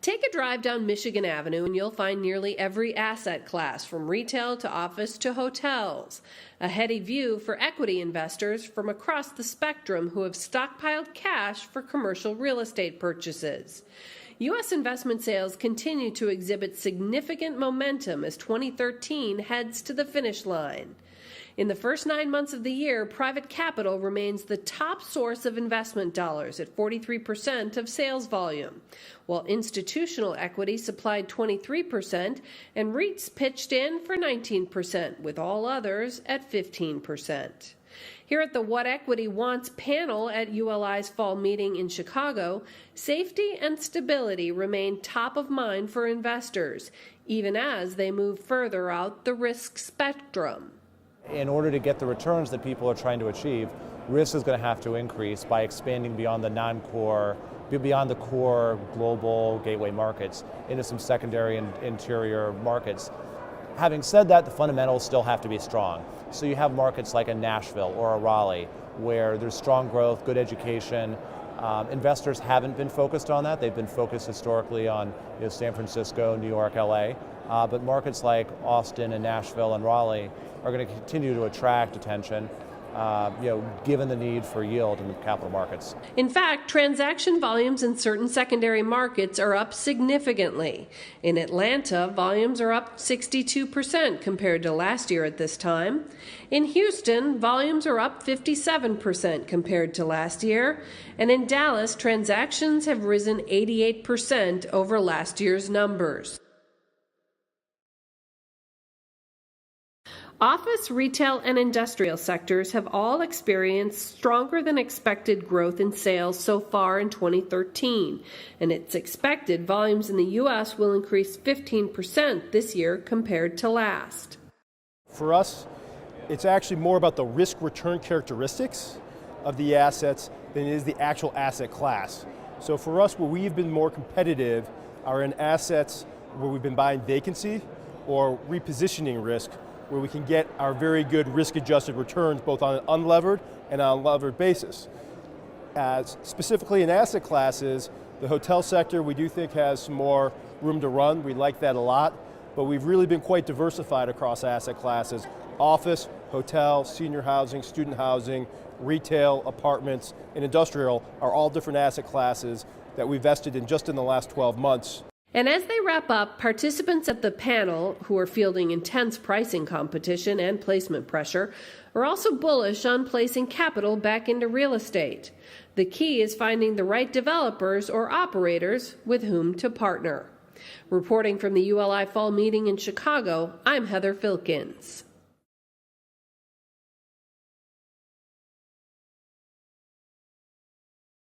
Take a drive down Michigan Avenue and you'll find nearly every asset class, from retail to office to hotels. A heady view for equity investors from across the spectrum who have stockpiled cash for commercial real estate purchases. U.S. investment sales continue to exhibit significant momentum as 2013 heads to the finish line. In the first 9 months of the year, private capital remains the top source of investment dollars at 43% of sales volume, while institutional equity supplied 23% and REITs pitched in for 19%, with all others at 15%. Here at the What Equity Wants panel at ULI's fall meeting in Chicago, safety and stability remain top of mind for investors, even as they move further out the risk spectrum. In order to get the returns that people are trying to achieve, risk is going to have to increase by expanding beyond the non-core, beyond the core global gateway markets into some secondary and interior markets. Having said that, the fundamentals still have to be strong. So you have markets like a Nashville or a Raleigh where there's strong growth, good education. Investors haven't been focused on that. They've been focused historically on San Francisco, New York, LA. But markets like Austin and Nashville and Raleigh are going to continue to attract attention, given the need for yield in the capital markets. In fact, transaction volumes in certain secondary markets are up significantly. In Atlanta, volumes are up 62% compared to last year at this time. In Houston, volumes are up 57% compared to last year. And in Dallas, transactions have risen 88% over last year's numbers. Office, retail, and industrial sectors have all experienced stronger than expected growth in sales so far in 2013, and it's expected volumes in the U.S. will increase 15% this year compared to last. For us, it's actually more about the risk-return characteristics of the assets than it is the actual asset class. So for us, where we've been more competitive are in assets where we've been buying vacancy or repositioning risk, where we can get our very good risk-adjusted returns both on an unlevered and unlevered basis. Specifically in asset classes, the hotel sector we do think has some more room to run. We like that a lot, but we've really been quite diversified across asset classes. Office, hotel, senior housing, student housing, retail, apartments, and industrial are all different asset classes that we vested in just in the last 12 months. And as they wrap up, participants at the panel, who are fielding intense pricing competition and placement pressure, are also bullish on placing capital back into real estate. The key is finding the right developers or operators with whom to partner. Reporting from the ULI Fall Meeting in Chicago, I'm Heather Filkins.